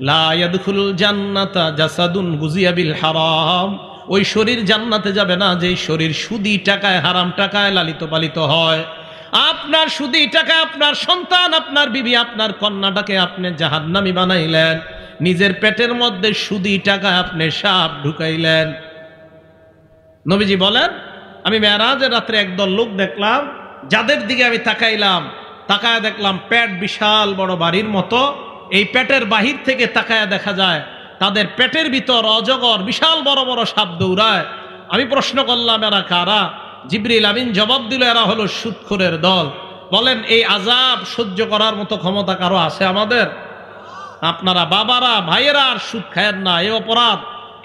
লা ইয়াদখুলুল জান্নাতা জাসাদুন গুজিয়া বিল হারাম, ওই শরীর জান্নাতে যাবে না যেই শরীর সুদি টাকায় হারাম টাকায় লালিত পালিত হয়। আপনার সুদি টাকায় আপনার সন্তান, আপনার বিবি, আপনার কন্যাটাকে আপনি জাহান্নামী বানাইলেন, নিজের পেটের মধ্যে সুদি টাকায় আপনি সাপ ঢুকাইলেন। নবীজি বলেন, আমি মেরাজের রাত্রে একদল লোক দেখলাম, যাদের দিকে আমি তাকাইলাম, তাকায় দেখলাম পেট বিশাল বড় বাড়ির মতো। এই পেটের বাহির থেকে তাকায় দেখা যায় তাদের পেটের ভিতর অজগর বিশাল বড় বড় সাপ দৌড়ায়। আমি প্রশ্ন করলাম, এরা কারা? জিবরিল আমিন জবাব দিল, এরা হলো সুদখোরের দল। বলেন, এই আযাব সহ্য করার মতো ক্ষমতা কারো আছে আমাদের? আপনারা বাবারা, ভাইয়েরা আর সুদ খায়েন না।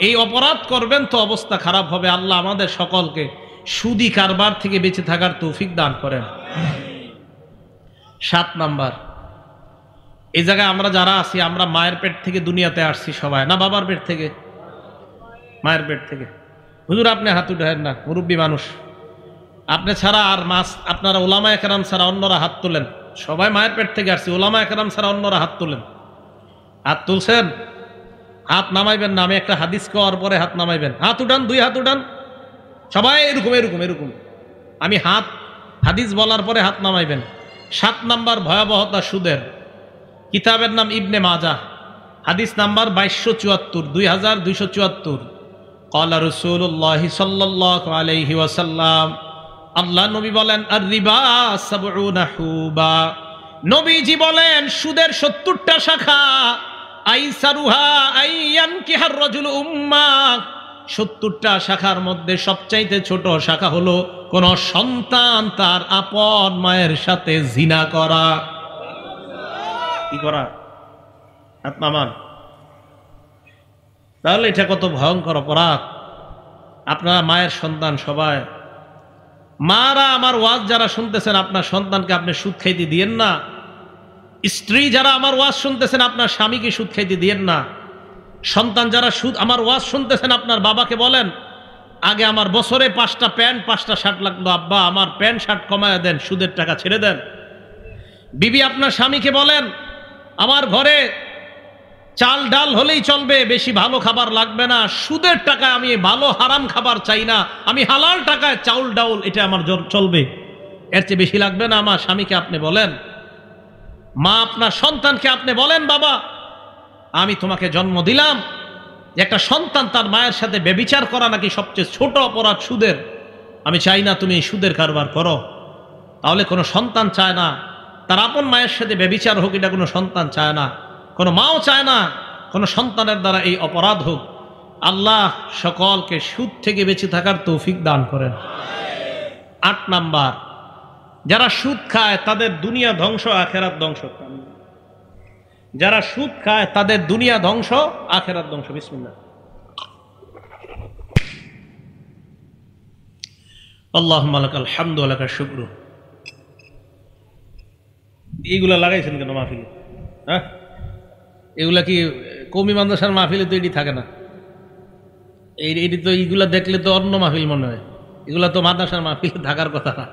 এই অপরাধ করবেন তো অবস্থা খারাপ হবে। আল্লাহ আমাদের সকলকে সুদি কারবার থেকে বেঁচে থাকার তৌফিক দান করেন। 7 নাম্বার, এই জায়গায় আমরা যারা আছি, আমরা মায়ের পেট থেকে দুনিয়াতে আসছি সবাই, না বাবার পেট থেকে? মায়ের পেট থেকে। হুজুর আপনি হাত উঠায়েন না, মুরব্বী মানুষ। আপনি ছাড়া আর আপনারা ওলামায়ে কেরাম ছাড়া অন্যরা হাত তোলেন। সবাই মায়ের পেট থেকে আসছি, ওলামায়ে কেরাম ছাড়া অন্যরা হাত তোলেন। হাত তুলছেন? হাত নামাইবেন না, আমি একটা হাদিস করার পরে হাত নামাইবেন। হাত উঠান, 2 হাত উঠান সবাই, এরকম এরকম এরকম। আমি হাদিস বলার পরে হাত নামাইবেন। 7 নাম্বার ভয়াবহতা সুদের। কিতাবের নাম ইবনে মাজাহ, হাদিস নাম্বার 2274, 2274। ক্বালা রাসূলুল্লাহ সাল্লাল্লাহু আলাইহি ওয়াসাল্লাম, আল্লাহ নবী বলেন, আর রিবা 70 হুবা। নবীজি বলেন, সুদের 70টা শাখা। আইসারুহা আইয়ানকিহার রাজুল উম্মা। 70টা শাখার মধ্যে সবচাইতে ছোট শাখা হলো কোন সন্তান তার আপন মায়ের সাথে জিনা করা। কি করা? হাত নামান। তাহলে এটা কত ভয়ঙ্কর অপরাধ। আপনারা মায়ের সন্তান সবাই, মারা আমার ওয়াজ যারা শুনতেছেন, আপনার সন্তানকে আপনি সুদ খাইতে দিয়েন না। স্ত্রী যারা আমার ওয়াজ শুনতেছেন, আপনার স্বামীকে সুদ খাইতে দিয়েন না। সন্তান যারা আমার ওয়াজ শুনতেছেন, আপনার বাবাকে বলেন, আগে আমার বছরে 5টা প্যান্ট 5টা শার্ট লাগতো, আব্বা আমার প্যান্ট শার্ট কমায় দেন, সুদের টাকা ছেড়ে দেন। বিবি আপনার স্বামীকে বলেন, আমার ঘরে চাল ডাল হলেই চলবে, বেশি ভালো খাবার লাগবে না, সুদের টাকায় আমি ভালো হারাম খাবার চাই না, আমি হালাল টাকায় চাউল ডাউল এটা আমার চলবে, এর চেয়ে বেশি লাগবে না। আমার স্বামীকে আপনি বলেন। মা আপনার সন্তানকে আপনি বলেন, বাবা আমি তোমাকে জন্ম দিলাম, যে একটা সন্তান তার মায়ের সাথে ব্যভিচার করা নাকি সবচেয়ে ছোট অপরাধ সুদের। আমি চাই না তুমি এই সুদের কারবার করো। তাহলে কোনো সন্তান চায় না তার আপন মায়ের সাথে ব্যভিচার হোক, এটা কোনো সন্তান চায় না, কোনো মাও চায় না কোনো সন্তানের দ্বারা এই অপরাধ হোক। আল্লাহ সকলকে সুদ থেকে বেঁচে থাকার তৌফিক দান করেন। 8 নাম্বার, যারা সুদ খায় তাদের দুনিয়া ধ্বংস, আখেরাত ধ্বংস। যারা সুদ খায় তাদের দুনিয়া ধ্বংস, আখেরাত ধ্বংস। বিসমিল্লাহ। আল্লাহুম্মা লাকাল হামদু ওয়া লাকাশ শুকরু। এইগুলা লাগাইছেন কেন মাহফিলে? হ্যাঁ, এগুলা কি কওমি মাদ্রাসার মাহফিলে তো এটি থাকে না। এটি তো এইগুলা দেখলে তো অন্য মাহফিল মনে হয়। এগুলা তো মাদ্রাসার মাহফিলে থাকার কথা না।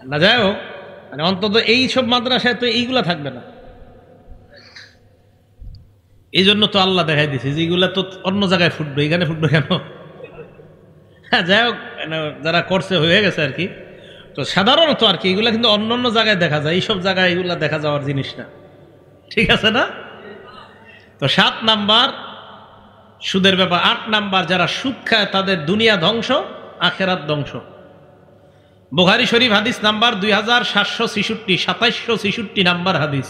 না যাই হোক, মানে অন্তত এই সব মাদ্রাসায় তো এইগুলা থাকবে না। এই জন্য তো আল্লাহ দেখাই দিছে যে এইগুলা তো অন্য জায়গায় ফুটবে, এখানে ফুটবে কেন? হ্যাঁ, যাই হোক, যারা করছে হয়ে গেছে আর কি। তো সাধারণত আর কি এগুলা কিন্তু অন্য অন্য জায়গায় দেখা যায়, এইসব জায়গায় এগুলা দেখা যাওয়ার জিনিস না। ঠিক আছে না? তো 7 নাম্বার সুদের ব্যাপার। 8 নাম্বার, যারা সুদ খায় তাদের দুনিয়া ধ্বংস, আখেরাত ধ্বংস। বুখারী শরীফ হাদিস নাম্বার 2766, 2766 নাম্বার হাদিস।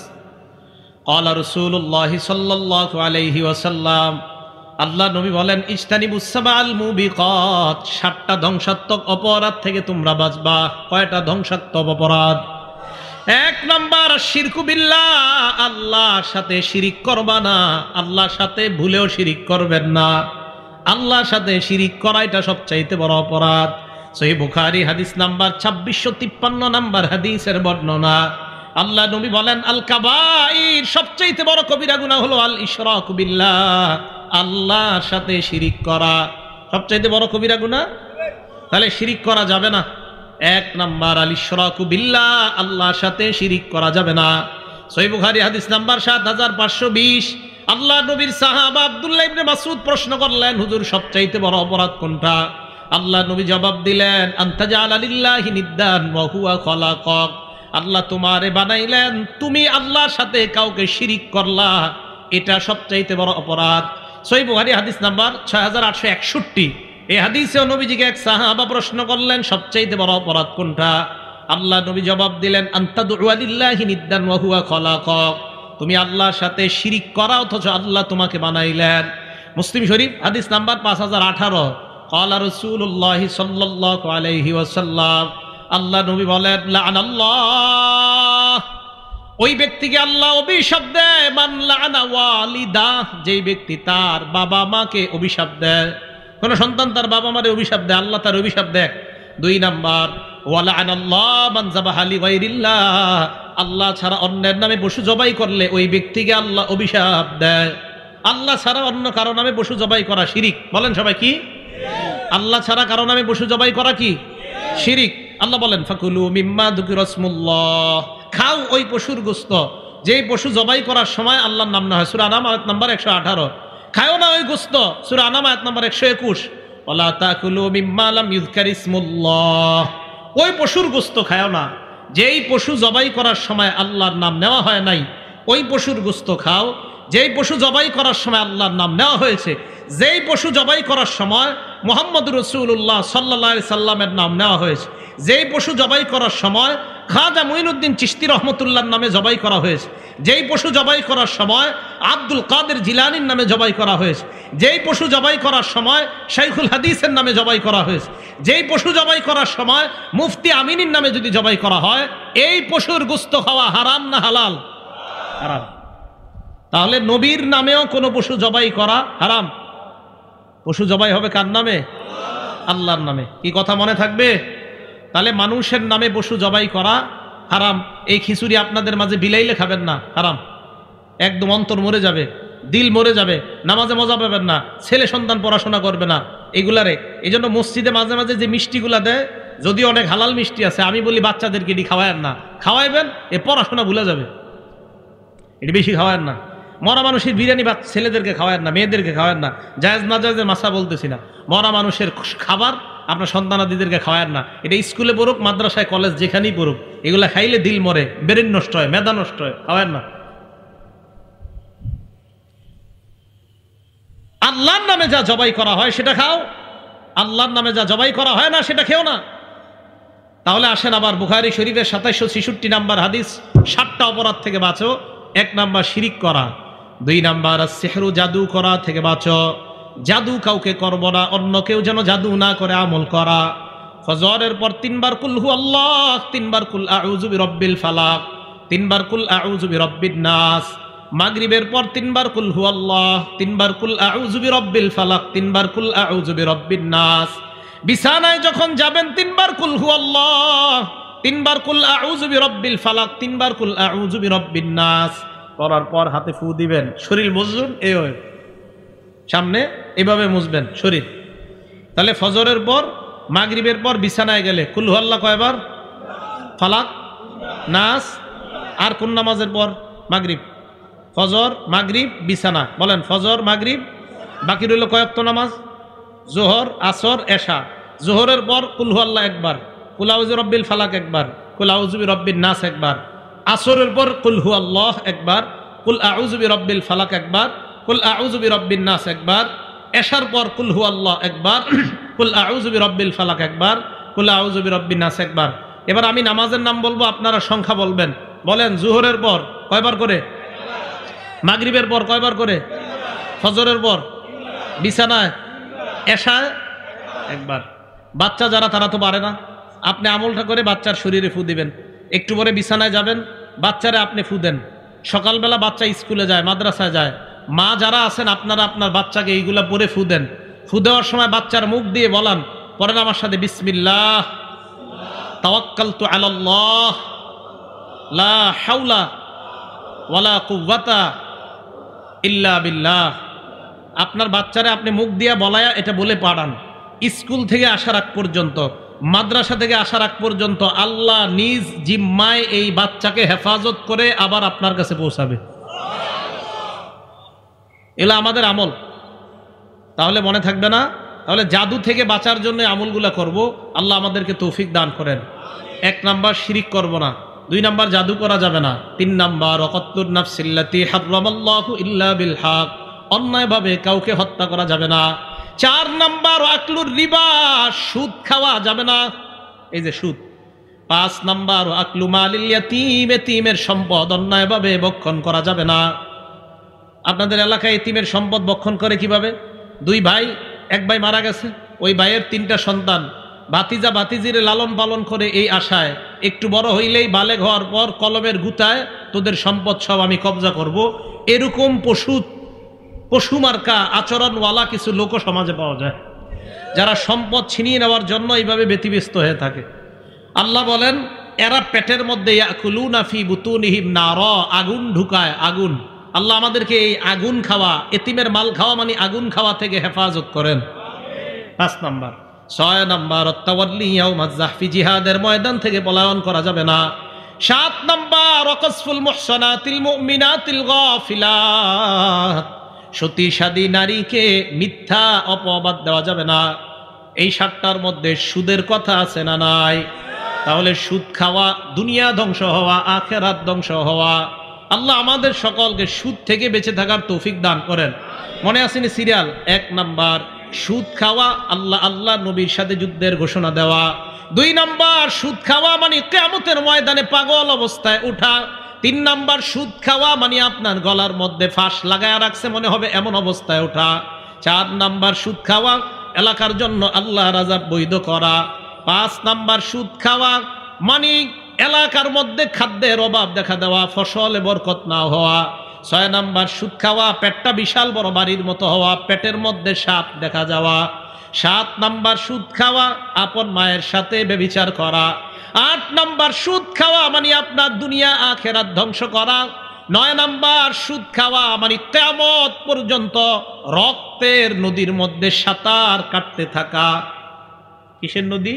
ক্বালা রাসূলুল্লাহ সাল্লাল্লাহু আলাইহি ওয়াসাল্লাম, আল্লাহ নবী বলেন, ইজতানিবুস সাবাল মুবিকাত, 7টা ধ্বংসাত্মক অপরাধ থেকে তোমরা বাঁচবা। কয়টা ধ্বংসাত্মক অপরাধ? 1 নাম্বার শিরকু বিল্লাহ, আল্লাহর সাথে শিরিক করবা না। আল্লাহর সাথে ভুলেও শিরিক করবেন না। আল্লাহর সাথে শিরিক করা এটা সবচাইতে বড় অপরাধ। সহিহ বুখারী হাদিস নাম্বার 2653 নাম্বার হাদিসের বর্ণনা। আল্লাহ নবী বলেন, আল কাবাইর, সবচাইতে বড় কবিরা গুনাহ হলো আল ইশরাকু বিল্লাহ, আল্লাহর সাথে শিরিক করা সবচাইতে বড় কবিরা গুনাহ। তাহলে শিরিক করা যাবে না। 1 নাম্বার আল ইশরাকু বিল্লাহ, আল্লাহর সাথে শিরিক করা যাবে না। সহিহ বুখারী হাদিস নাম্বার 7520, আল্লাহ নবীর সাহাবা আব্দুল্লাহ ইবনে মাসউদ প্রশ্ন করলেন, হুজুর সবচাইতে বড় অপরাধ কোনটা? আল্লাহ নবী জবাব দিলেন, আনতা জাআলা লিল্লাহি নিদ্দান ওয়া হুয়া খালাকাক, আল্লাহ তোমারে বানাইলেন, তুমি আল্লাহর সাথে কাউকে শিরিক করলা, এটা সবচাইতে বড় অপরাধ। সহিহ বুখারী হাদিস নাম্বার 6861। এই হাদিসেও নবীজিকে এক সাহাবা প্রশ্ন করলেন, সবচাইতে বড় অপরাধ কোনটা? আল্লাহ নবী জবাব দিলেন, আনতা দু'আ লিল্লাহি নিদ্দান ওয়া হুয়া খালাকাক, তুমি আল্লাহর সাথে শিরিক করা অথচ আল্লাহ তোমাকে বানাইলেন। মুসলিম শরীফ হাদিস নাম্বার 5018। ক্বালা রাসূলুল্লাহ সাল্লাল্লাহু আলাইহি ওয়াসাল্লাম, আল্লাহ নবী বলেন, লাআনাল্লাহ, ওই ব্যক্তিকে আল্লাহ অভিশাপ দেয়, মান লাআনা ওয়ালিদা, যেই ব্যক্তি তার বাবা মাকে অভিশাপ দেয়। কোন সন্তান তার বাবা মারে অভিশাপ দেয়, আল্লাহ তার অভিশাপ দেয়। 2 নাম্বার, ওয়া লাআনাল্লাহ মান যাবাহা লিগাইরিল্লাহ, আল্লাহ ছাড়া অন্যের নামে পশু জবাই করলে ওই ব্যক্তিকে আল্লাহ অভিশাপ দেয়। আল্লাহ ছাড়া অন্য কারো নামে পশু জবাই করা শিরিক। বলেন সবাই কি? আল্লাহ ছাড়া কারো নামে পশু জবাই করা কি? শিরিক। আল্লাহ বলেন, ফাকুলু মিম্মা যুকিরা ইসমুল্লাহ, খাও ওই পশুর গোশত যেই পশু জবাই করার সময় আল্লাহর নাম না হয়। সূরা আনাম আয়াত নাম্বার 118। খাও না ওই গোশত, সূরা আনাম আয়াত নাম্বার 121। ওয়ালা তাকুলু মিম্মা লাম ইযকার ইসমুল্লাহ, ওই পশুর গোশত খাও না যেই পশু জবাই করার সময় আল্লাহর নাম নেওয়া হয় নাই, ওই পশুর গোশত খাও যেই পশু জবাই করার সময় আল্লাহর নাম নেওয়া হয়েছে। যেই পশু জবাই করার সময় মুহাম্মদুর রাসূলুল্লাহ সাল্লাল্লাহু আলাইহি সাল্লামের নাম নেওয়া হয়েছে, যেই পশু জবাই করার সময় খাজা মুঈনুদ্দিন চিশতি রহমতুল্লাহর নামে জবাই করা হয়েছে, যেই পশু জবাই করার সময় আব্দুল কাদের জিলানীর নামে জবাই করা হয়েছে, যেই পশু জবাই করার সময় শাইখুল হাদিসের নামে জবাই করা হয়েছে, যেই পশু জবাই করার সময় মুফতি আমিনীর নামে যদি জবাই করা হয়, এই পশুর গোশত খাওয়া হারাম না হালাল? হারাম। তাহলে নবীর নামেও কোনো পশু জবাই করা হারাম। পশু জবাই হবে কার নামে? আল্লাহর নামে। কি কথা মনে থাকবে? তাহলে মানুষের নামে পশু জবাই করা হারাম। এই খিচুড়ি আপনাদের মাঝে বিলাইলে খাবেন না, হারাম। একদম অন্তর মরে যাবে, দিল মরে যাবে, নামাজে মজা পাবেন না, ছেলে সন্তান পড়াশোনা করবে না এগুলারে। এই জন্য মসজিদে মাঝে মাঝে যে মিষ্টিগুলা দেয়, যদি অনেক হালাল মিষ্টি আছে, আমি বলি বাচ্চাদেরকে এটি খাওয়ায়েন না, খাওয়াইবেন এ পড়াশোনা ভুলে যাবে, এটি বেশি খাওয়ায়েন না। মরা মানুষের বিরিয়ানি বা ছেলেদেরকে খাওয়ায়েন না, মেয়েদেরকে খাওয়ায়েন না। জায়েজ না জায়েজের মাসা বলতেছি না, মরা মানুষের খাবার আপনার সন্তানাদিদেরকে খাওয়ায়েন না। এটা স্কুলে পড়ুক, মাদ্রাসায়, কলেজ, যেখানেই পড়ুক, এগুলা খাইলে দিল মরে, ব্রেন নষ্ট হয়, মেধা নষ্ট হয়, খাওয়ায়েন না। আল্লাহর নামে যা জবাই করা হয় সেটা খাও, আল্লাহর নামে যা জবাই করা হয় না সেটা খেও না। তাহলে আসেন আবার বুখারী শরীফের 2766 নাম্বার হাদিস, 7টা অপরাধ থেকে বাঁচো। 1 নাম্বার শিরিক করা, 2 নাম্বার সিহরু জাদু করা থেকে বাঁচো, জাদু কাউকে করব না, অন্য কেউ যেন জাদু না করে আমল করা। ফজরের পর 3 বার কুল হু আল্লাহ, 3 বার কুল আউযু বিরাব্বিল ফালাক, 3 বার কুল আউযু বিরাব্বিন নাস। মাগরিবের পর 3 বার কুল হু আল্লাহ, 3 বার কুল আউযু বিরাব্বিল ফালাক, 3 বার কুল আউযু বিরাব্বিন নাস। বিছানায় যখন যাবেন 3 বার কুল হু আল্লাহ, 3 বার কুল আউযু বিরাব্বিল ফালাক, 3 বার কুল আউযু বিরাব্বিন নাস। করার পর হাতে ফু দিবেন, শরীর মুছবেন, এই সামনে এভাবে মুছবেন শরীর। তাহলে ফজরের পর, মাগরিবের পর বিছানায় গেলে কুল হু আল্লাহ কয়বার? ফালাক, নাস। আর কোন নামাজের পর? মাগরিব। ফজর, মাগরিব, বিছানা। বলেন ফজর, মাগরিব, বাকি রইল কয়েকটা নামাজ? জোহর, আসর, এশা। জোহরের পর কুল হু আল্লাহ একবার, কুল আউযু বিরাব্বিল ফালাক একবার, কুল আউযু বিরাব্বিন নাস একবার। আসরের পর কুল হু আল্লাহ একবার, কুল আউযু বিরাব্বিল ফালাক একবার, কুল আউযু বিরাব্বিন নাস একবার। এশার পর কুল হু আল্লাহ একবার, কুল আউযু বিরাব্বিল ফালাক একবার, কুল আউযু বিরাব্বিন নাস একবার। এবার আমি নামাজের নাম বলবো, আপনারা সংখ্যা বলবেন। বলেন জোহরের পর কয়বার করে? মাগরিবের পর কয়বার করে? ফজরের পর, বিছানায়, এশায় একবার। বাচ্চা যারা তারা তো পারে না, আপনি আমলটা করে বাচ্চার শরীরে ফু দিবেন। একটু পরে বিছানায় যাবেন, বাচ্চারে আপনি ফু দেন। সকালবেলা বাচ্চা স্কুলে যায়, মাদ্রাসায় যায়, মা যারা আছেন আপনারা আপনার বাচ্চাকে এইগুলা পরে ফু দেন। ফু দেওয়ার সময় বাচ্চার মুখ দিয়ে বলান, পড়েন আমার সাথে, বিসমিল্লাহ তাওয়াক্কালতু আলাল্লাহ লা হাওলা ওয়ালা কুওয়াতা ইল্লা বিল্লাহ। আপনার বাচ্চারে আপনি মুখ দিয়া বলায়া এটা বলে পাঠান। স্কুল থেকে আসার আগ পর্যন্ত, মাদ্রাসা থেকে আসার আগ পর্যন্ত আল্লাহ নিজ জিম্মায় এই বাচ্চাকে হেফাজত করে আবার আপনার কাছে পৌঁছাবে। এগুলো আমাদের আমল, তাহলে মনে থাকবে না। তাহলে জাদু থেকে বাঁচার জন্য আমলগুলা করব, আল্লাহ আমাদেরকে তৌফিক দান করেন। 1 নাম্বার শিরিক করব না, 2 নাম্বার জাদু করা যাবে না, 3 নাম্বার ওয়াকাতুন নাফসিল্লাতি হারামাল্লাহু ইল্লা বিল হক, অন্যায়ভাবে কাউকে হত্যা করা যাবে না। 4 নাম্বার আকলুর রিবা, সুদ খাওয়া যাবে না, এই যে সুদ। 5 নাম্বার আকলু মালিল ইয়াতীম, এতিমের সম্পদ অন্যায়ভাবে ভক্ষণ করা যাবে না। আপনাদের এলাকায় এতিমের সম্পদ ভক্ষণ করে কিভাবে? 2 ভাই, 1 ভাই মারা গেছে, ওই ভাইয়ের 3টা সন্তান, ভাতিজা ভাতিজিরে লালন পালন করে এই আশায় একটু বড় হইলেই বালেগ হওয়ার পর কলমের গুতায় তোদের সম্পদ সব আমি কবজা করব। এরকম পশু মার্কা আচরণওয়ালা কিছু লোক সমাজে পাওয়া যায়, যারা সম্পদ ছিনিয়ে নেওয়ার জন্য এইভাবে ব্যতিব্যস্ত হয়ে থাকে। আল্লাহ বলেন এরা পেটের মধ্যে ইয়াকুলুনা ফি বুতুনিহিম নারা, আগুন ঢুকায়, আগুন। আল্লাহ আমাদেরকে এই আগুন খাওয়া, এতিমের মাল খাওয়া মানে আগুন খাওয়া থেকে হেফাজত করেন। 5 নাম্বার। 6 নাম্বার আত-তাওয়াল্লি ইয়াউমাজ যাহফি, জিহাদের ময়দান থেকে পলায়ন করা যাবে না। 7 নাম্বার ওয়াকসফুল মুহসানাতিল মুমিনাতিল গাফিলাত, সতীসাদী নারীকে মিথ্যা অপবাদ দেওয়া যাবে না। এই 7টার মধ্যে সুদের কথা আছে না নাই? তাহলে সুদ খাওয়া, দুনিয়া ধ্বংস হওয়া, আখিরাত ধ্বংস হওয়া। আল্লাহ আমাদের সকলকে সুদ থেকে বেঁচে থাকার তৌফিক দান করেন। মনে আসেনি সিরিয়াল? 1 নাম্বার সুদ খাওয়া, আল্লাহ নবীর সাথে যুদ্ধের ঘোষণা দেওয়া। 2 নাম্বার সুদ খাওয়া মানে কিয়ামতের ময়দানে পাগল অবস্থায় ওঠা। 3 নাম্বার সুদ খাওয়া মানে আপনার গলার মধ্যে ফাঁস লাগায় রাখছে মনে হবে এমন অবস্থায় ওঠা। 4 নাম্বার সুদ খাওয়া এলাকার জন্য আল্লাহর আযাব বৈধ করা। 5 নাম্বার সুদ খাওয়া মানে এলাকার মধ্যে খাদ্যের অভাব দেখা দেওয়া, ফসলে বরকত না হওয়া। 6 নাম্বার সুদ খাওয়া পেটটা বিশাল বড় বাড়ির মতো হওয়া, পেটের মধ্যে সাপ দেখা যাওয়া। 7 নাম্বার সুদ খাওয়া আপন মায়ের সাথে ব্যভিচার করা। 8 নাম্বার সুদ খাওয়া মানে আপনার দুনিয়া আখিরাত ধ্বংস করা। 9 নাম্বার সুদ খাওয়া মানে কিয়ামত পর্যন্ত রক্তের নদীর মধ্যে সাঁতার কাটতে থাকা। কিসের নদী?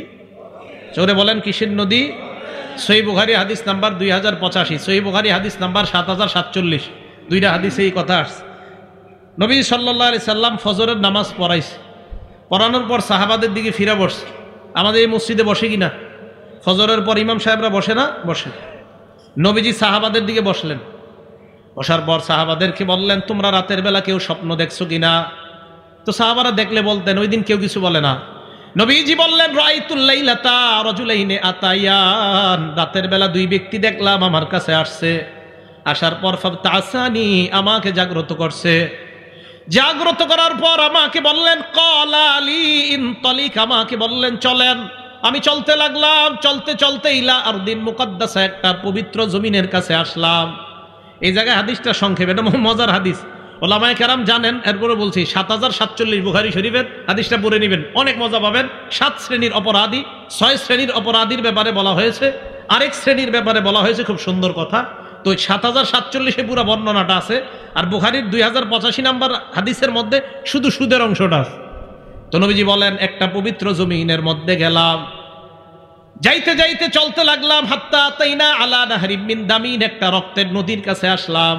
জোরে বলেন, কিসের নদী? সহিহ বুখারী হাদিস নাম্বার 2085, সহিহ বুখারী হাদিস নাম্বার 7047, 2টা হাদিসে এই কথা আসছে। নবী সাল্লাল্লাহু আলাইহি সাল্লাম ফজরের নামাজ পড়াইছে, পড়ানোর পর সাহাবাদের দিকে ফিরে বসছে। আমাদের এই মসজিদে বসে কিনা? ফজরের পর ইমাম সাহেবরা বসে না? বসে। নবীজি সাহাবাদের দিকে বসলেন, বসার পর সাহাবাদেরকে বললেন তোমরা রাতের বেলা কেউ স্বপ্ন দেখছো কিনা? তো সাহাবারা দেখলে বলতেন, ওই দিন কেউ কিছু বলে না। নবীজি বললেন রাআইতুল লাইলাতা রাজুলাইনি আতায়ান, রাতের বেলা 2 ব্যক্তি দেখলাম আমার কাছে আসছে, আসার পর ফাবতাসানি, আমাকে জাগ্রত করছে। জাগ্রত করার পর আমাকে বললেন ক্বালা লি ইনতালিক, আমাকে বললেন চলেন। আমি চলতে লাগলাম, চলতে চলতে ইলা আরদিন মুকদ্দাসা, একটা পবিত্র জমিনের কাছে আসলাম। এই জায়গায় হাদিসটা সংক্ষেপে, এটা মজার হাদিস, ওলামায়ে কেরাম জানেন, এরপরে বলছি 7047 বুখারী শরীফের হাদিসটা পড়ে নেবেন, অনেক মজা পাবেন। 7 শ্রেণীর অপরাধী, 6 শ্রেণীর অপরাধীর ব্যাপারে বলা হয়েছে, আরেক শ্রেণীর ব্যাপারে বলা হয়েছে, খুব সুন্দর কথা। তো 7047 পুরো বর্ণনাটা আছে, আর বুখারীর 2085 নাম্বার হাদিসের মধ্যে শুধু সুদের অংশটা আছে। তো নবীজি বলেন একটা পবিত্র জমিনের মধ্যে গেলাম, যাইতে যাইতে চলতে লাগলাম, হাত্তা তাইনা আলা নাহরিম মিন দামিন, একটা রক্তের নদীর কাছে আসলাম।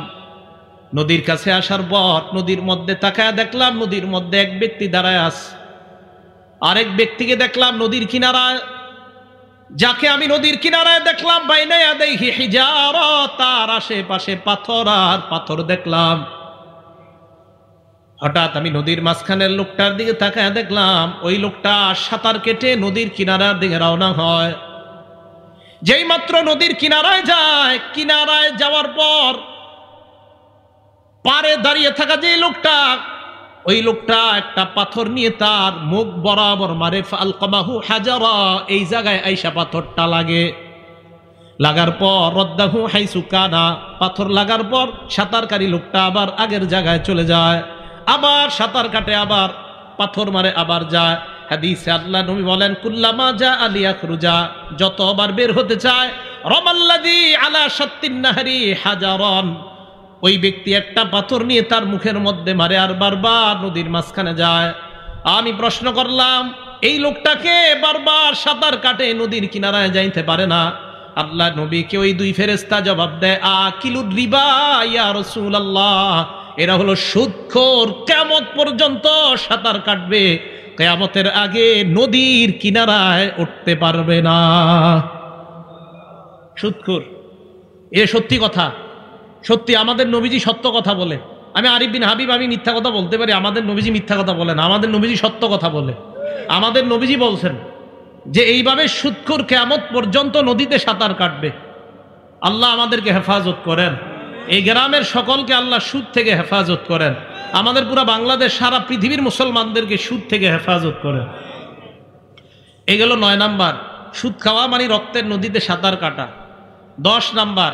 নদীর কাছে আসার পর নদীর মধ্যে তাকায় দেখলাম নদীর মধ্যে এক ব্যক্তি দাঁড়ায় আছে, আরেক ব্যক্তিকে দেখলাম নদীর কিনারায়। যাকে আমি নদীর কিনারায় দেখলাম বাইনা ইয়াদাইহি হিজারা, তার আশেপাশে পাথর আর পাথর দেখলাম। হঠাৎ আমি নদীর মাঝখানের লোকটার দিকে তাকায় দেখলাম ওই লোকটা সাঁতার কেটে নদীর কিনারার দিকে রওনা হয়। যেই মাত্র নদীর কিনারায় যায়, কিনারায় যাওয়ার পর পারে দাঁড়িয়ে থাকা যে লোকটা, ওই লোকটা একটা পাথর নিয়ে তার মুখ বরাবর মারে। ফালকামাহু হাজারা, এই জায়গায় আইসা পাথরটা লাগে। লাগার পর রদ্দাহু হাইসু কানা, পাথর লাগার পর সাঁতারকারী লোকটা আবার আগের জায়গায় চলে যায়, আবার সাঁতার কাটে, আবার পাথর মারে, আবার যায়। হাদিসে আল্লাহ নবী বলেন কুল্লামা জা আলিয়াখরুজা, যতবার বের হতে চায়, রমাল্লাযী আলা শাত্তিন নাহরি হাজারান, ওই ব্যক্তি একটা পাথর নিয়ে তার মুখের মধ্যে মারে আর বারবার নদীর মাঝখানে যায়। আমি প্রশ্ন করলাম এই লোকটাকে বারবার সাঁতার কাটে নদীর কিনারায় যাইতে পারে না। আল্লাহ নবীকে ওই 2 ফেরেশতা জবাব দেয় আকিলুর রিবা ইয়া রাসূলুল্লাহ, এরা হলো সুদখোর, কিয়ামত পর্যন্ত সাঁতার কাটবে, কিয়ামতের আগে নদীর কিনারায় উঠতে পারবে না। সুদখোর, এ সত্যি কথা, সত্যি আমাদের নবীজি সত্য কথা বলে। আমি আরিফ বিন হাবিব, আমি মিথ্যা কথা বলতে পারি, আমাদের নবীজি মিথ্যা কথা বলে না, আমাদের নবীজি সত্য কথা বলে। আমাদের নবীজি বলছেন যে এইভাবে সুদখোর কিয়ামত পর্যন্ত নদীতে সাঁতার কাটবে। আল্লাহ আমাদেরকে হেফাজত করেন, এই গ্রামের সকলকে আল্লাহ সুদ থেকে হেফাজত করেন, আমাদের পুরো বাংলাদেশ সারা পৃথিবীর মুসলমানদেরকে সুদ থেকে হেফাজত করেন। এই গেল 9 নাম্বার, সুদ খাওয়া মানে রক্তের নদীতে সাঁতার কাটা। 10 নাম্বার,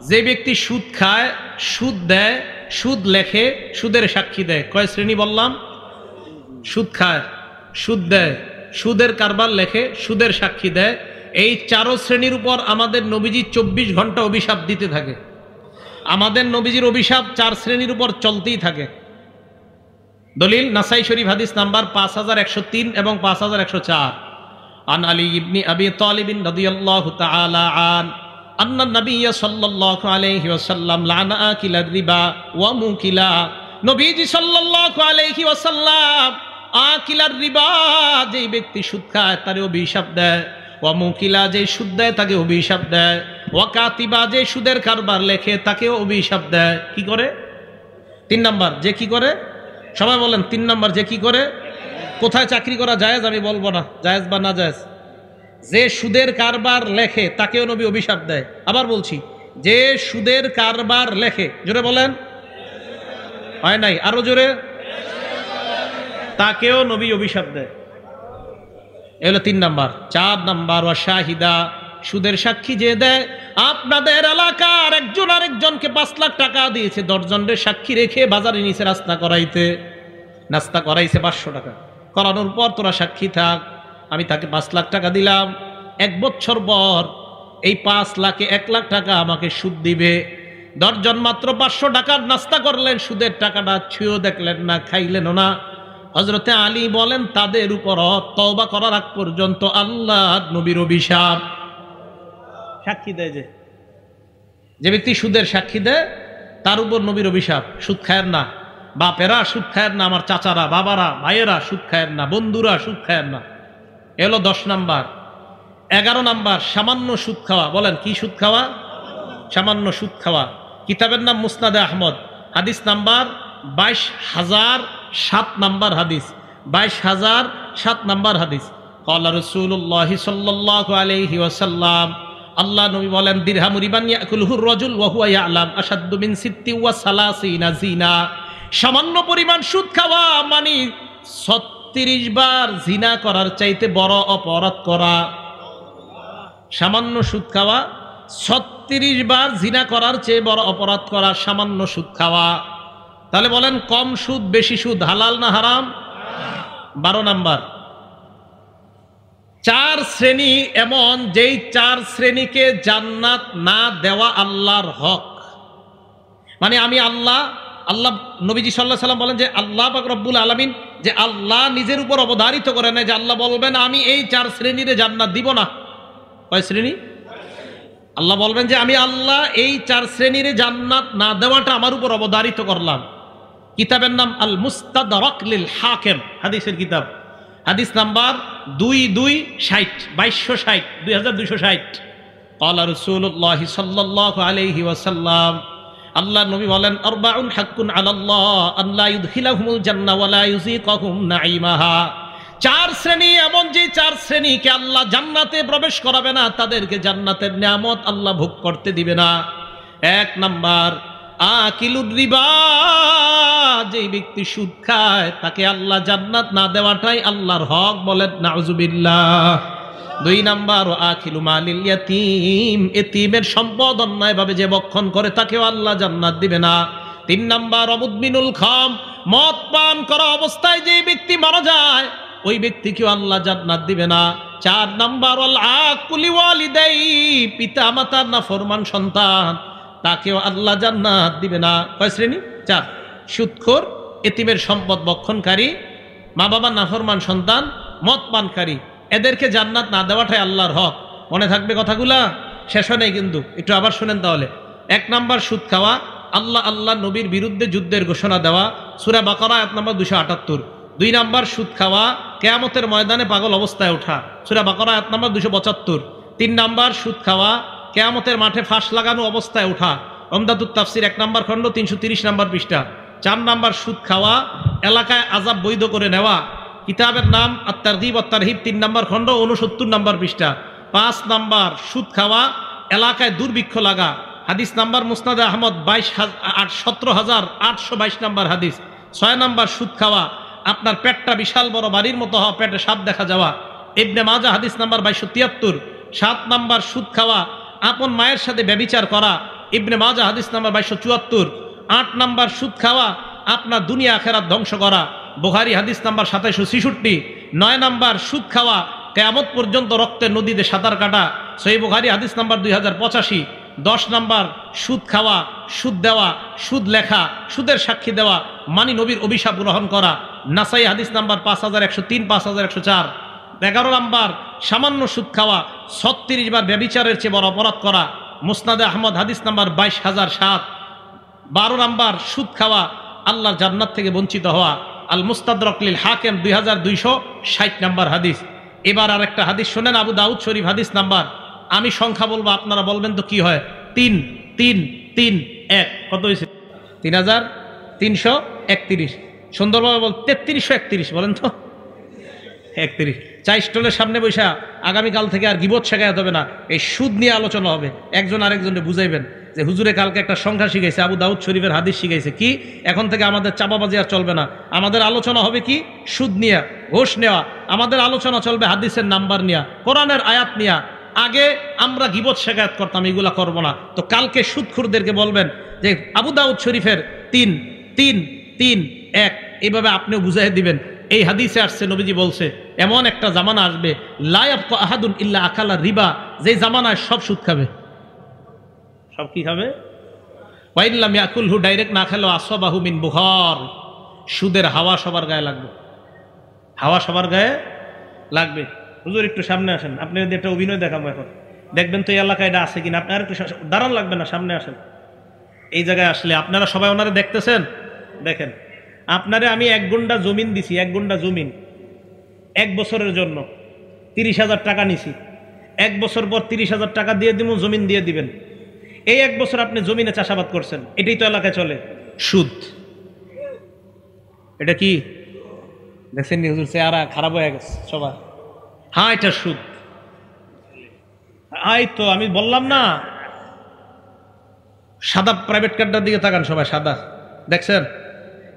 যে ব্যক্তি সুদ খায়, সুদ দেয়, সুদ লেখে, সুদের সাক্ষী দেয়। কয় শ্রেণী বললাম? সুদ খায়, সুদ দেয়, সুদের কারবার লেখে, সুদের সাক্ষী দেয়। এই 4 শ্রেণীর উপর আমাদের নবীজি 24 ঘন্টা অভিশাপ দিতে থাকে। আমাদের নবীজির অভিশাপ 4 শ্রেণীর উপর চলতেই থাকে। দলিল নাসাই শরীফ হাদিস নাম্বার 5103 এবং 5104। আন আলী ইবনে আবি তালিব রাদিয়াল্লাহু তাআলা আন আন্না নবিয়্য সাল্লাল্লাহু আলাইহি ওয়াসাল্লাম লানা আকিলার রিবা ওয়া মুকিলা। নবীজি সাল্লাল্লাহু আলাইহি ওয়াসাল্লাম আকিলার রিবা, যেই ব্যক্তি সুদ খায় তার অভিশাপ দেয়, ওয়া মুকিলা, যে সুদ দেয় তাকে অভিশাপ দেয়, ওয়া কাতিবা, যে সুদের কারবার লেখে তাকে অভিশাপ দেয়। কি করে? 3 নাম্বার, যে কি করে? সবাই বলেন 3 নাম্বার, যে কি করে? কোথায় চাকরি করা জায়েজ আমি বলবো না, জায়েজ বা না জায়েজ। যে সুদের কারবার লেখে তাকেও নবী অভিশাপ দেয়। আবার বলছি, যে সুদের কারবার লেখে, জোরে বলেন, হয় নাই, আরো জোরে, তাকেও নবী অভিশাপ দেয়। এ হলো 3 নাম্বার। 4 নাম্বার, ওয়া শাহিদা, সুদের সাক্ষী যে দেয়। আপনাদের এলাকার একজন আরেকজনকে 5 লাখ টাকা দিয়েছে, 10 জনের সাক্ষী রেখে বাজারে নিচে নাস্তা করাইছে 500 টাকা, করানোর পর তোরা সাক্ষী থাক, আমি তাকে 5 লাখ টাকা দিলাম, 1 বছর পর এই 5 লাখে 1 লাখ টাকা আমাকে সুদ দিবে। 10 জন মাত্র 500 টাকার নাস্তা করলেন, সুদের টাকাটা ছুঁয়েও দেখলেন না, খাইলেনও না। হযরতে আলী বলেন, তাদের উপর তওবা করার আগ পর্যন্ত আল্লাহ নবীর অভিশাপ। সাক্ষী দেয়, যে ব্যক্তি সুদের সাক্ষী দেয় তার উপর নবীর অভিশাপ। সুদ খায়ের না, বাপেরা সুদ খায়ের না, আমার চাচারা, বাবারা, ভাইয়েরা সুদ খায়ের না, বন্ধুরা সুদ খায়ের না। এলো 10 নাম্বার। 11 নাম্বার, সামান্য সুদ খাওয়া। বলেন কি সুদ খাওয়া? সামান্য সুদ খাওয়া। কিতাবের নাম মুসনাদে আহমদ, হাদিস নাম্বার 22,007 নাম্বার হাদিস, 22,007 নাম্বার হাদিস। ক্বালা রাসূলুল্লাহ সাল্লাল্লাহু আলাইহি ওয়াসাল্লাম, আল্লাহ নবী বলেন, দিরহামু রিবান ইয়াকুলুহুর রাজুল ওয়া হুয়া ইয়ালাম আশাদ্দু মিন 36 জিনা। সামান্য পরিমাণ সুদ খাওয়া মানে 36 বার জিনা করার চাইতে বড় অপরাধ করা। সামান্য সুদ খাওয়া 36 বার জিনা করার চেয়ে বড় অপরাধ করা, সামান্য সুদ খাওয়া। তাহলে বলেন, কম সুদ বেশি সুদ হালাল না হারাম? 12 নাম্বার, 4 শ্রেণী এমন, যেই 4 শ্রেণীকে জান্নাত না দেওয়া আল্লাহর হক। মানে আমি আল্লাহ নবীজি সাল্লাল্লাহু আলাইহি ওয়াসাল্লাম বলেন যে আল্লাহ পাক রব্বুল আলামিন, যে আল্লাহ নিজের উপর অবধারিত করে নেয়, যে আল্লাহ বলবেন আমি এই 4 শ্রেণীর জান্নাত দিব না। কয় শ্রেণী? আল্লাহ বলবেন যে আমি আল্লাহ এই 4 শ্রেণীর জান্নাত না দেওয়াটা আমার উপর অবধারিত করলাম। কিতাবের নাম আল মুস্তাদরাক লিল হাকিম, হাদিসের কিতাব, হাদিস নাম্বার 2260 ক্বালা রাসূলুল্লাহ সাল্লাল্লাহু আলাইহি ওয়াসাল্লাম, আল্লাহ নবী বলেন, আরবাউন হাক্কুন আলাল্লাহ আল্লা ইউদখিলাহুমুল জান্নাহ ওয়া লা ইউযিকাহুম নাঈমাহা। 4 শ্রেণী এমন, যে 4 শ্রেণীকে আল্লাহ জান্নাতে প্রবেশ করাবে না, তাদেরকে জান্নাতের নিয়ামত আল্লাহ ভোগ করতে দিবে না। 1 নাম্বার, আকিলুর রিবা, যে ব্যক্তি সুদ খায় তাকে আল্লাহ জান্নাত না দেওয়াটাই আল্লাহর হক। বলেন নাউজুবিল্লাহ। 2 নাম্বার, আকিলু মালিল ইয়াতীম, এতিমের সম্পদ অন্যায়ভাবে যে ভক্ষণ করে তাকেও আল্লাহ জান্নাত দিবে না। 3 নাম্বার, মুদমিনুল খাম, মদ পান করা অবস্থায় যে ব্যক্তি মারা যায় ওই ব্যক্তিকেও আল্লাহ জান্নাত দিবে না। 4 নাম্বার, আল আকুলি ওয়ালিদাই, পিতা মাতার নাফরমান সন্তান, তাকেও আল্লাহ জান্নাত দিবে না। কয় শ্রেণী? 4। সুদখোর, এতিমের সম্পদ ভক্ষণকারী, মা বাবা নাফরমান সন্তান, মদ পানকারী, এদেরকে জান্নাত না দেওয়াটাই আল্লাহর হক। মনে থাকবে কথাগুলা? শেষ হয় নাই কিন্তু, একটু আবার শুনেন তাহলে। 1 নাম্বার সুদ খাওয়া, আল্লাহ আল্লাহ নবীর বিরুদ্ধে যুদ্ধের ঘোষণা দেওয়া, সূরা বাকারা আয়াত নম্বর 278। 2 নাম্বার সুদ খাওয়া, কিয়ামতের ময়দানে পাগল অবস্থায় ওঠা, সূরা বাকারা আয়াত নম্বর 275। 3 নাম্বার সুদ খাওয়া, কিয়ামতের মাঠে ফাঁস লাগানো অবস্থায় ওঠা, উমদাতুত তাফসির 1 নাম্বার খণ্ড 330 নাম্বার পৃষ্ঠা। 4 নাম্বার সুদ খাওয়া, এলাকায় আযাব বৈধ করে নেওয়া, কিতাবের নাম আত-তারগীব ওয়াত তারহিব 3 নাম্বার খণ্ড 69 নাম্বার পৃষ্ঠা। 5 নাম্বার সুদ খাওয়া, এলাকায় দুর্ভিক্ষ লাগা, হাদিস নাম্বার মুসনাদে আহমদ 17,822 নাম্বার হাদিস। 6 নাম্বার সুদ খাওয়া, আপনার পেটটা বিশাল বড় বাড়ির মতো হওয়া, পেটে সাপ দেখা যাওয়া, ইবনে মাজাহ হাদিস নাম্বার 2273। 7 নাম্বার সুদ খাওয়া, আপন মায়ের সাথে ব্যভিচার করা, ইবনে মাজাহ হাদিস নাম্বার 2274। 8 নাম্বার সুদ খাওয়া, আপনার দুনিয়া আখিরাত ধ্বংস করা, বুখারী হাদিস নাম্বার 2766। 9 নাম্বার সুদ খাওয়া, কিয়ামত পর্যন্ত রক্তের নদীতে সাঁতার কাটা, সহিহ বুখারী হাদিস নাম্বার 2085। 10 নাম্বার সুদ খাওয়া, সুদ দেওয়া, সুদ লেখা, সুদের সাক্ষী দেওয়া, মানি নবীর অভিশাপ গ্রহণ করা, নাসাই হাদিস নাম্বার 5103 5104। 11 নাম্বার সামান্য সুদ খাওয়া, 36 বার ব্যভিচারের চেয়ে বড় অপরাধ করা, মুসনাদে আহমদ হাদিস নাম্বার 22007। 12 নাম্বার সুদ খাওয়া, আল্লাহর জান্নাত থেকে বঞ্চিত হওয়া, আল মুস্তাদরাক লিল হাকিম 2260 নাম্বার হাদিস। এবার আরেকটা হাদিস শোনেন, আবু দাউদ শরীফ হাদিস নাম্বার, আমি সংখ্যা বলবো আপনারা বলবেন তো কি হয়। 3 3 3 1 কত হয়েছে? 3331। সুন্দরভাবে বল 3331 বলেন তো। 31। চাই স্টলের সামনে বৈশা আগামীকাল থেকে আর গিবত শেখাতে হবে না, এই সুদ নিয়ে আলোচনা হবে। একজন আরেকজনকে বুঝাইবেন যে হুজুরে কালকে একটা সংখ্যা শিখাইছে, আবু দাউদ শরীফের হাদিস শিখাইছে, কি এখন থেকে আমাদের চাপাবাজি আর চলবে না। আমাদের আলোচনা হবে কি? সুদ নিয়া, ঘোষ নেওয়া। আমাদের আলোচনা চলবে হাদিসের নাম্বার নিয়া, কোরআনের আয়াত নিয়া। আগে আমরা গিবত শেখায়ত করতাম, এগুলা করবো না। তো কালকে সুদখোরদেরকে বলবেন যে আবু দাউদ শরীফের 3 3 3 1, এইভাবে আপনিও বুঝাই দিবেন। এই হাদিসে আসছে, নবীজি বলছে এমন একটা জামানা আসবে, লা ইয়াবকা আহাদুন ইল্লা আকালা রিবা, যে জামানায় সব সুদ খাবে। সব কি খাবে? ওয়া ইল্লাম ইয়াকুলহু, ডাইরেক্ট না খেলেও আসবাহু মিন বুখার, সুদের হাওয়া সবার গায়ে লাগবে। হাওয়া সবার গায়ে লাগবে। হুজুর একটু সামনে আসেন, আপনি যদি একটা অভিনয় দেখাবো এখন, দেখবেন তো এই এলাকায় এটা আছে কিনা। আপনার একটু দাঁড়ান লাগবে না, সামনে আসেন। এই জায়গায় আসলে আপনারা সবাই ওনারা দেখতেছেন, দেখেন আপনারে আমি 1 গুন্ডা জমিন দিছি, 1 গুন্ডা জমিন 1 বছরের জন্য 30,000 টাকা নিছি। 1 বছর পর 30,000 টাকা দিয়ে দিব, জমিন দিয়ে দিবেন। এই 1 বছর আপনি জমিনে চাষাবাদ করছেন, এটাই তো এলাকায় চলে সুদ। এটা কি দেখছেন নি হুজুর? চেহারা খারাপ হয়ে গেছে সবার। হ্যাঁ, এটা সুদ। এই তো আমি বললাম না, সাদা প্রাইভেট কারটার দিকে তাকান সবাই, সাদা দেখছেন?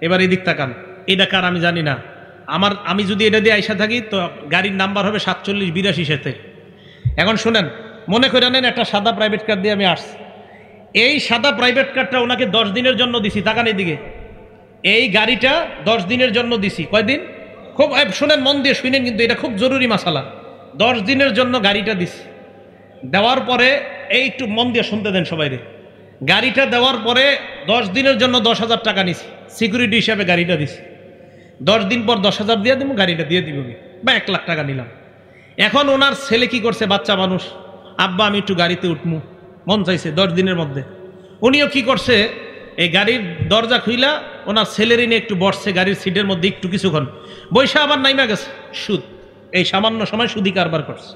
এবার এই দিক তাকান, এটা কার আমি জানি না। আমি যদি এটা দিয়ে আইসা থাকি তো গাড়ির নাম্বার হবে 4782 সাথে। এখন শুনেন, মনে করে নেন একটা সাদা প্রাইভেট কার দিয়ে আমি আসছি। এই সাদা প্রাইভেট কারটা ওনাকে 10 দিনের জন্য দিছি। তাকান এদিকে, এই গাড়িটা 10 দিনের জন্য দিছি। কয়দিন? খুব শুনেন, মন দিয়ে শুনেন, কিন্তু এটা খুব জরুরি মাসালা। 10 দিনের জন্য গাড়িটা দিছি। দেওয়ার পরে এই একটু মন দিয়ে শুনতে দেন সবাই রে। গাড়িটা দেওয়ার পরে 10 দিনের জন্য 10,000 টাকা নিছি, সিকিউরিটি হিসাবে গাড়িটা দিছি। 10 দিন পর 10,000 দিয়ে দিব, গাড়িটা দিয়ে দিব, বা 1 লাখ টাকা নিলাম। এখন ওনার ছেলে কি করছে, বাচ্চা মানুষ, আব্বা আমি একটু গাড়িতে উঠমু, মন চাইছে 10 দিনের মধ্যে। উনিও কি করছে, এই গাড়ির দরজা খুইলা ওনার ছেলেরই নিয়ে একটু বসছে গাড়ির সিটের মধ্যে, একটু কিছুক্ষণ বৈশা আবার নাইমা গেছে। সুদ, এই সামান্য সময় সুদি কারবার করছে।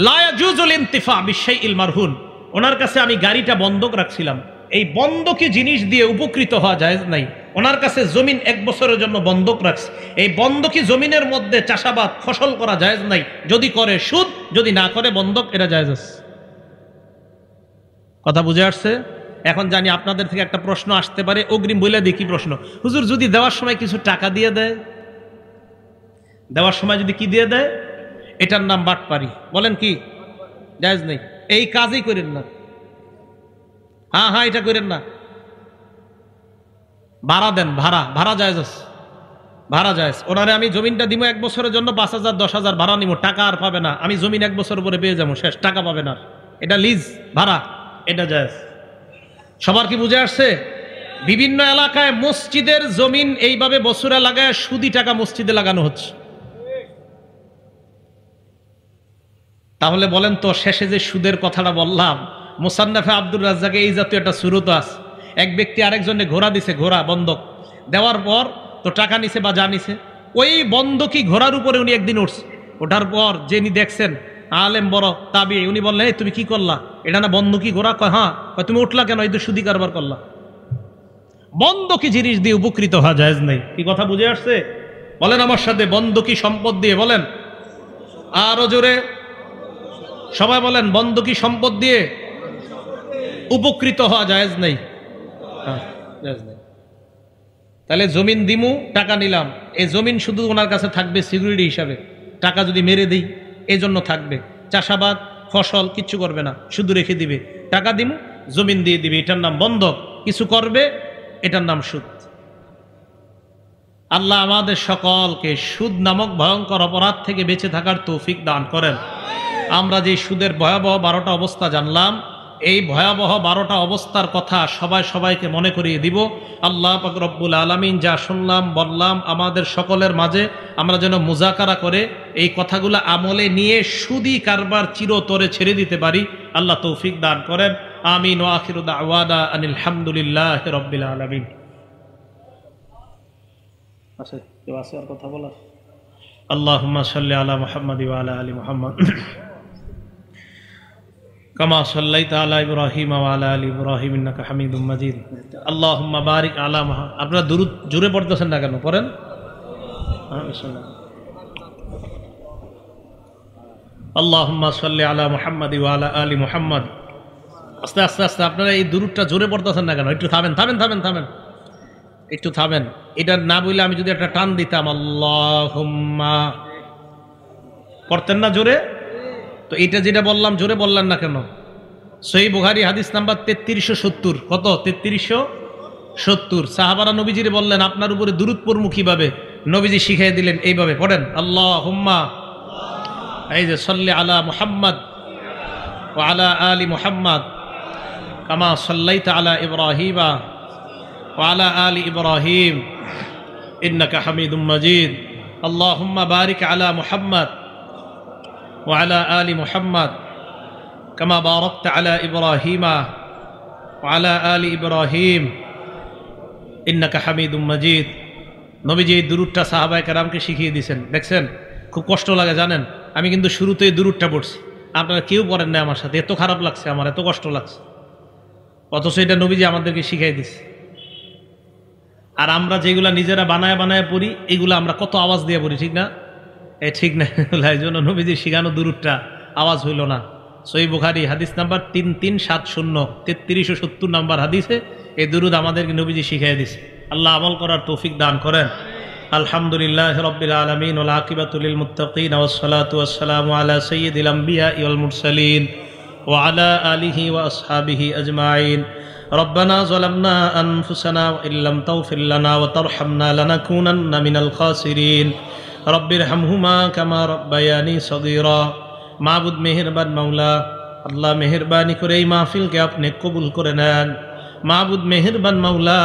লা ইয়াজুজুল ইনতিফা বিশাইইল মারহুন, ওনার কাছে আমি গাড়িটা বন্ধক রাখছিলাম, এই বন্ধকি জিনিস দিয়ে উপকৃত হওয়া জায়েজ নাই। ওনার কাছে জমিন 1 বছরের জন্য বন্ধক রাখছে, এই বন্ধকি জমিনের মধ্যে চাষাবাদ ফসল করা জায়েজ নাই। যদি করে সুদ, যদি না করে বন্ধক, এটা জায়েজ আছে। কথা বুঝে আসছে? এখন জানি আপনাদের থেকে একটা প্রশ্ন আসতে পারে, অগ্রিম বলে দেখি প্রশ্ন। হুজুর যদি দেওয়ার সময় কিছু টাকা দিয়ে দেয়, দেওয়ার সময় যদি কি দিয়ে দেয়, এটার নাম বাটপারি। বলেন কি জায়েজ নেই? এই কাজই করেন না। হ্যাঁ হ্যাঁ, এটা করেন না। ভাড়া দেন, ভাড়া জায়েজ আছে, ভাড়া জায়েজ। ওনারে আমি জমিনটা দিব 1 বছরের জন্য, 5,000 10,000 ভাড়া নিব, টাকা আর পাবে না। আমি জমিন 1 বছর পরে পেয়ে যাবো, শেষ, টাকা পাবে না। এটা লিজ, ভাড়া, এটা জায়েজ। সবার কি বুঝে আসছে? বিভিন্ন এলাকায় মসজিদের জমিন এইভাবে বছরে লাগায় সুদি টাকা মসজিদে লাগানো হচ্ছে। তাহলে বলেন তো, শেষে যে সুদের কথাটা বললাম, মুসান্নাফে আব্দুর রাজ্জাকে এই জাতীয় একটা সুরত আছে। এক ব্যক্তি আরেকজনে ঘোড়া দিছে, ঘোড়া বন্ধক দেওয়ার পর তো টাকা নিছে বা যা নিছে, ওই বন্ধকি ঘোড়ার উপরে উনি একদিন উঠছে। ওঠার পর যিনি দেখছেন আলেম বড় তাবি, উনি বললেন এই তুমি কি করলা, এটা না বন্ধকি ঘোড়া? কয় হ্যাঁ। কয় তুমি উঠলা কেন? এই তো সুদি কারবার করলা। বন্ধকি জিনিস দিয়ে উপকৃত হওয়া জায়েজ নাই। কি কথা বুঝে আসছে? বলেন আমার সাথে, বন্ধকি সম্পদ দিয়ে বলেন আরো জোরে, সবাই বলেন বন্ধকি সম্পদ দিয়ে উপকৃত হওয়া জায়েজ নাই। জায়েজ নাই। তাহলে জমিন দিমু, টাকা নিলাম, এই জমিন শুধু ওনার কাছে থাকবে সিকিউরিটি হিসাবে, টাকা যদি মেরে দিই এই জন্য থাকবে। চাষাবাদ ফসল কিচ্ছু করবে না, শুধু রেখে দিবে। টাকা দিমু, জমিন দিয়ে দিবে, এটার নাম বন্ধক। কিছু করবে, এটার নাম সুদ। আল্লাহ আমাদের সকলকে সুদ নামক ভয়ঙ্কর অপরাধ থেকে বেঁচে থাকার তৌফিক দান করেন। আমরা যে সুদের ভয়াবহ 12টা অবস্থা জানলাম, এই ভয়াবহ 12টা অবস্থার কথা সবাইকে মনে করিয়ে দিব। আল্লাহ পাক রব্বুল আলামিন যা শুনলাম বললাম আমাদের সকলের মাঝে আমরা যেন মুজাকারা করে এই কথাগুলো আমলে নিয়ে সুদি কারবার চিরতরে ছেড়ে দিতে পারি। আল্লাহ তৌফিক দান করেন। আমিন ওয়া আখিরু দাওয়ানা আনিল হামদুলিল্লাহি রাব্বিল আলামিন। আচ্ছা, কেউ আছে আর কথা বলার? আল্লাহুম্মা সাল্লি আলা মুহাম্মাদি ওয়া আলা আলি মুহাম্মাদ কামা সাল্লাইতা আলা ইব্রাহিম ওয়া আলা আলি ইব্রাহিম ইন্নাকা হামিদুম মাজিদ। আল্লাহুম্মা বারিক আলা মুহাম্মাদ। আপনারা দুরূদ জোরে পড়তেছেন না কেন? পড়েন। আল্লাহুম্মা সাল্লি আলা মুহাম্মাদি ওয়া আলা আলি মুহাম্মাদ। আস্তে আস্তে আস্তে আপনারা এই দুরূদটা জোরে পড়তেছেন না কেন? একটু থামেন। একটু থামেন। এটা না বললে আমি যদি একটা টান দিতাম আল্লাহুম্মা, পড়তেন না জোরে? তো এটা যেটা বললাম জোরে বললেন না কেন? সহিহ বুখারী হাদিস নাম্বার 3370। কত? 3370। সাহাবারা নবীজিরে বললেন আপনার উপরে দুরূদ পড়মু কিভাবে? নবীজি শিখিয়ে দিলেন এইভাবে, পড়েন আল্লাহুম্মা, এই যে সাল্লি আলা মুহাম্মাদ ওয়া আলা আলি মুহাম্মাদ কামা সাল্লাইতা আলা ইব্রাহিমা ওয়া আলা আলি ইব্রাহিম ইন্নাকা হামিদুম মাজিদ। আল্লাহুম্মা বারিক আলা মুহাম্মাদ ওয়া আলা আলি মুহাম্মাদ কামা বারাকতা আলা ইব্রাহিমা ওয়া আলা আলি ইব্রাহিম ইন্নাকা হামিদুম মাজিদ। নবীজি এই দুরূদটা সাহাবায়ে কেরামকে শিখিয়ে দিয়েছেন। দেখছেন খুব কষ্ট লাগে জানেন? আমি কিন্তু শুরুতেই দুরূদটা পড়ছি, আপনারা কেউ পড়েন না আমার সাথে। এত খারাপ লাগছে আমার, এত কষ্ট লাগছে, অথচ এটা নবীজি আমাদেরকে শিখাই দিছে। আর আমরা যেগুলা নিজেরা বানায় পড়ি, এগুলো আমরা কত আওয়াজ দিয়ে পড়ি, ঠিক না? ঠিক না? এই জন্য নবীজি শিখানো দুরূদটা আওয়াজ হইল না। সহিহ বুখারী হাদিস নাম্বার 3370, 3370 নাম্বার হাদিসে এই দুরূদ আমাদেরকে নবীজি শিখাই দিছে। আল্লাহ আমল করার তৌফিক দান করেন। আলহামদুলিল্লাহি রাব্বিল আলামিন ওয়াল আকিবাতু লিল মুত্তাকিন ওয়াস সালাতু ওয়াস সালামু আলা সাইয়্যিদিল আমবিয়া ওয়াল মুরসালিন ওয়া আলা আলিহি ওয়া আসহাবিহি আজমাইন। রব্বানা যালামনা আনফুসানা ওয়া ইল্লাম তাগফির লানা ওয়া তারহামনা লানাকুনান্না মিনাল খাসিরিন। রব্বিরহামহুমা কামা রাব্বায়ানি সগীরা। মাবুদ মেহেরবান মাওলা, আল্লাহ মেহেরবানি করে এই মাহফিলকে আপনি কবুল করে নেন। মাবুদ মেহেরবান মাওলা,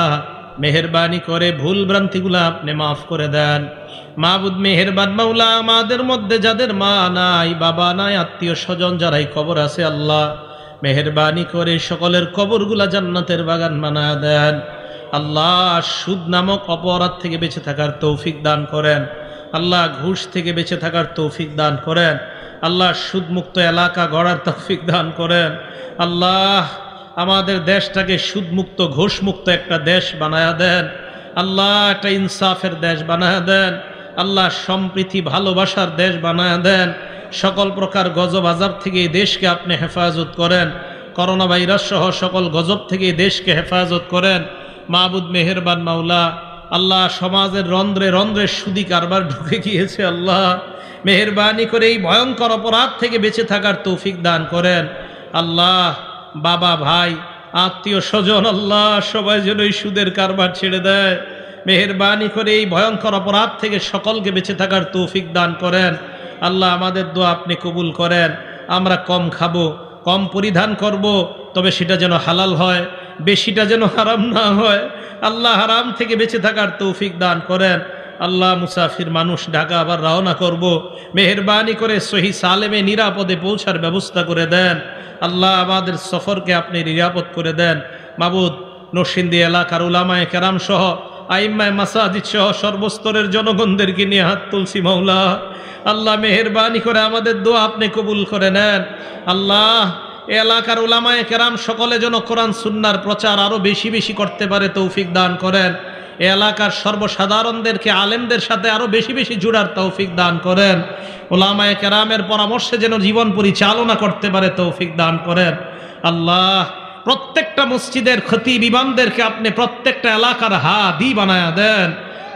মেহেরবানি করে ভুল ভ্রান্তিগুলো আপনি মাফ করে দেন। মাবুদ মেহেরবান মাওলা, আমাদের মধ্যে যাদের মা নাই, বাবা নাই, আত্মীয় স্বজন যারাই কবর আছে, আল্লাহ মেহেরবানি করে সকলের কবরগুলা জান্নাতের বাগান বানায় দেন। আল্লাহ সুদ নামক অপরাধ থেকে বেঁচে থাকার তৌফিক দান করেন। আল্লাহ ঘুষ থেকে বেঁচে থাকার তৌফিক দান করেন। আল্লাহ সুদমুক্ত এলাকা গড়ার তৌফিক দান করেন। আল্লাহ আমাদের দেশটাকে সুদমুক্ত ঘুষমুক্ত একটা দেশ বানায়া দেন। আল্লাহ একটা ইনসাফের দেশ বানায়া দেন। আল্লাহ সম্প্রীতি ভালোবাসার দেশ বানায়া দেন। সকল প্রকার গজব আযাব থেকে এই দেশকে আপনি হেফাজত করেন। করোনা ভাইরাস সহ সকল গজব থেকে এই দেশকে হেফাজত করেন। মাবুদ মেহেরবান মাওলা, আল্লাহ সমাজের রন্ধ্রে রন্ধ্রে সুদি কারবার ঢুকে গিয়েছে। আল্লাহ মেহেরবানি করে এই ভয়ঙ্কর অপরাধ থেকে বেঁচে থাকার তৌফিক দান করেন। আল্লাহ বাবা ভাই আত্মীয় স্বজন আল্লাহ সবাই যেন এই সুদের কারবার ছেড়ে দেয়। মেহেরবানি করে এই ভয়ঙ্কর অপরাধ থেকে সকলকে বেঁচে থাকার তৌফিক দান করেন। আল্লাহ আমাদের দোয়া আপনি কবুল করেন। আমরা কম খাবো, কম পরিধান করব, তবে সেটা যেন হালাল হয়, বেশিটা যেন হারাম না হয়। আল্লাহ হারাম থেকে বেঁচে থাকার তৌফিক দান করেন। আল্লাহ মুসাফির মানুষ ঢাকা আবার রওনা করব, মেহেরবানি করে সহি সালেমে নিরাপদে পৌঁছার ব্যবস্থা করে দেন। আল্লাহ আমাদের সফরকে আপনি নিরাপদ করে দেন। মাবুদ, নরসিংদী এলাকার উলামায়ে কেরাম সহ আইম্মায়ে মাসাজিদ সহ সর্বস্তরের জনগণদেরকে নিয়ে হাত তুলছি মাওলা। আল্লাহ মেহেরবানি করে আমাদের দোয়া আপনি কবুল করে নেন। আল্লাহ এলাকার উলামায়ে কেরাম সকলে যেন কোরআন সুন্নাহর প্রচার আরো বেশি বেশি করতে পারে তৌফিক দান করেন। এলাকার সর্বসাধারণদেরকে আলেমদের সাথে আরো বেশি বেশি জুড়ার তৌফিক দান করেন। উলামায়ে কেরামের পরামর্শে যেন জীবন পরিচালনা করতে পারে তৌফিক দান করেন। আল্লাহ প্রত্যেকটা মসজিদের খতিব ইমামদেরকে আপনি প্রত্যেকটা এলাকার হাদি বানায়া দেন।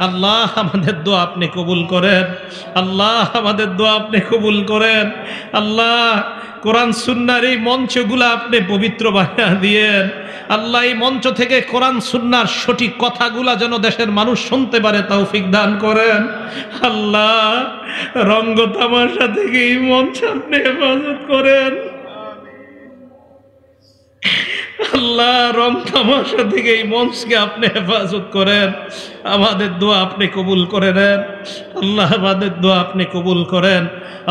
আল্লাহ আমাদের দোয়া আপনি কবুল করেন। আল্লাহ আমাদের দোয়া আপনি কবুল করেন। আল্লাহ কোরআন সুন্নাহর এই মঞ্চগুলো আপনি পবিত্র বানিয়ে দিয়েন। আল্লাহ এই মঞ্চ থেকে কোরআন সুন্নাহর সঠিক কথাগুলা যেন দেশের মানুষ শুনতে পারে তৌফিক দান করেন। আল্লাহ রঙ্গ তামাশা থেকে এই মঞ্চ আপনি হেফাজত করেন। আল্লাহ রং তামাশা থেকে এই মঞ্চকে আপনি হেফাজত করেন। আমাদের দোয়া আপনি কবুল করে নেন। আল্লাহ আমাদের দোয়া আপনি কবুল করেন।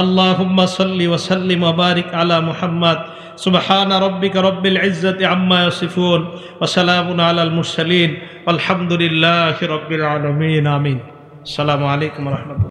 আল্লাহুম্মা সাল্লি ওয়া সাল্লিম ওয়া বারিক আলা মুহাম্মদ। সুবহানা রাব্বিকা রাব্বিল ইজ্জাতি আম্মা ইয়াসিফুন ওয়া সালামুন আলাল মুরসালিন ওয়ালহামদুলিল্লাহি রাব্বিল আলামিন। আমিন। আসসালামু আলাইকুম ওয়া রাহমাতুল্লাহ।